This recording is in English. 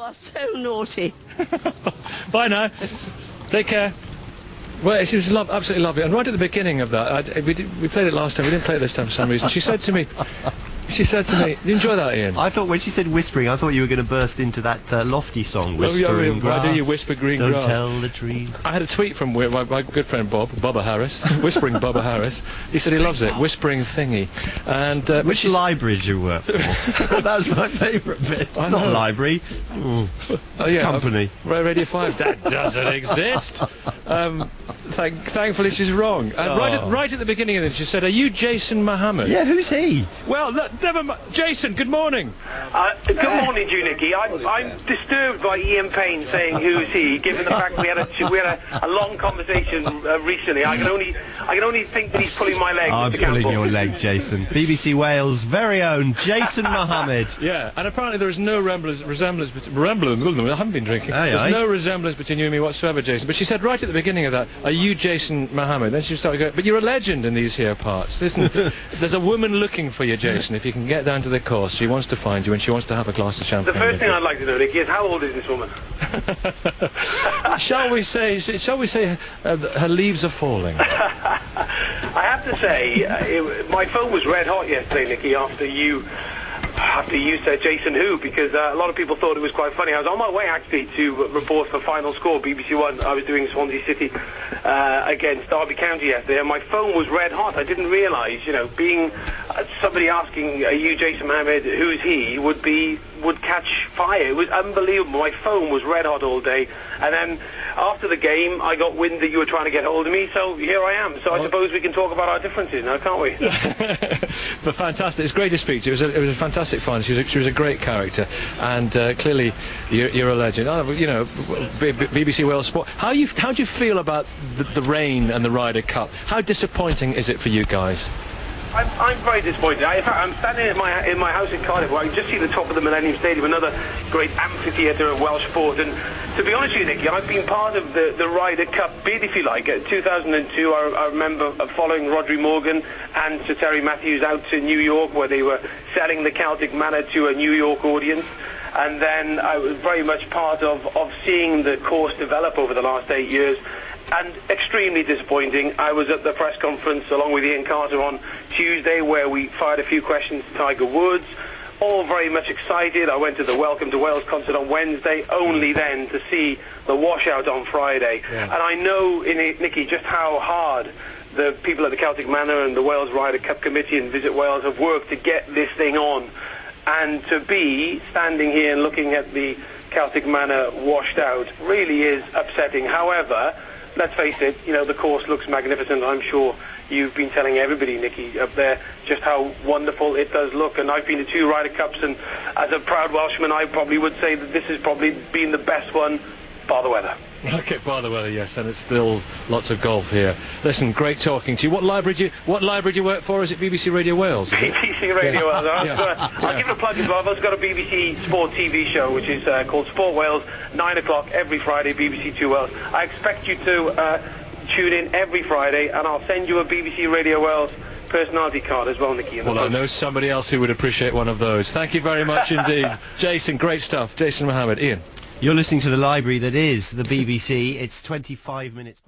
are so naughty. Bye now. Take care. Well, she was absolutely lovely. And right at the beginning of that, we played it last time. We didn't play it this time for some reason. She said to me, "Do you enjoy that, Ian?" I thought when she said whispering, I thought you were going to burst into that lofty song, Whispering Grass. I do you whisper green Don't grass. tell the trees. I had a tweet from my good friend Bubba Harris, Whispering Bubba Harris. He said he loves it, Whispering Thingy. And which library do you work for? That was my favourite bit. Not library. Oh, yeah, company. Radio 5. That doesn't exist. Thankfully she's wrong. Right at the beginning of this, she said, "Are you Jason Mohammad?" Yeah, who's he? Well, never mind. Jason, good morning. Good morning, Nicky. I'm disturbed by Ian Payne saying who's he, given the fact we had a long conversation recently. I can only think that he's pulling my leg. I'm pulling your leg, Jason. BBC Wales' very own Jason Mohammad. Yeah, and apparently there is no resemblance. I haven't been drinking. There's no resemblance between you and me whatsoever, Jason. But she said right at the beginning of that, "Are you Jason Mohammad?" Then she started going, "But you're a legend in these here parts. Listen, there's a woman looking for you, Jason. If you can get down to the course, she wants to find you and she wants to have a glass of champagne." The first thing I'd like to know, Nicky, is how old is this woman? Shall we say her leaves are falling? I have to say, my phone was red hot yesterday, Nicky, after you said Jason who, because a lot of people thought it was quite funny. I was on my way actually to report for Final Score, BBC One. I was doing Swansea City against Derby County yesterday, and my phone was red hot. I didn't realise, being somebody asking, "Are you Jason Mohammad? Who's he?" would catch fire. It was unbelievable. My phone was red hot all day, and then after the game I got wind that you were trying to get hold of me, so here I am. So I suppose we can talk about our differences now, can't we? But fantastic. It's great to speak to you. It was a fantastic fun. She was a great character, and clearly you're a legend. BBC Wales Sport. How do you feel about the rain and the Ryder Cup? How disappointing is it for you guys? I'm very disappointed. In fact, I'm standing in my house in Cardiff where I can just see the top of the Millennium Stadium, another great amphitheatre of Welsh sport. And to be honest with you, Nicky, I've been part of the Ryder Cup bid, if you like. In 2002, I remember following Rhodri Morgan and Sir Terry Matthews out to New York, where they were selling the Celtic Manor to a New York audience. And then I was very much part of seeing the course develop over the last 8 years. And extremely disappointing. I was at the press conference along with Ian Carter on Tuesday, where we fired a few questions to Tiger Woods, all very much excited. I went to the Welcome to Wales concert on Wednesday, only then to see the washout on Friday. Yeah. And I know, Nicky, just how hard the people at the Celtic Manor and the Wales Ryder Cup Committee and Visit Wales have worked to get this thing on. And to be standing here and looking at the Celtic Manor washed out really is upsetting. However, let's face it, the course looks magnificent. I'm sure you've been telling everybody, Nicky, up there just how wonderful it does look. And I've been to 2 Ryder Cups, and as a proud Welshman, I probably would say that this has probably been the best one, bar the weather. Okay, bar the weather, yes, and it's still lots of golf here. Listen, great talking to you. What library do you work for? Is it BBC Radio Wales? BBC Radio Wales. I'll give it a plug as well. I've also got a BBC Sport TV show, which is called Sport Wales, 9 o'clock every Friday, BBC 2 Wales. I expect you to tune in every Friday, and I'll send you a BBC Radio Wales personality card as well, Nicky. Well, I know somebody else who would appreciate one of those. Thank you very much indeed. Jason, great stuff. Jason Mohammad. Ian. You're listening to the library that is the BBC. It's 25 minutes.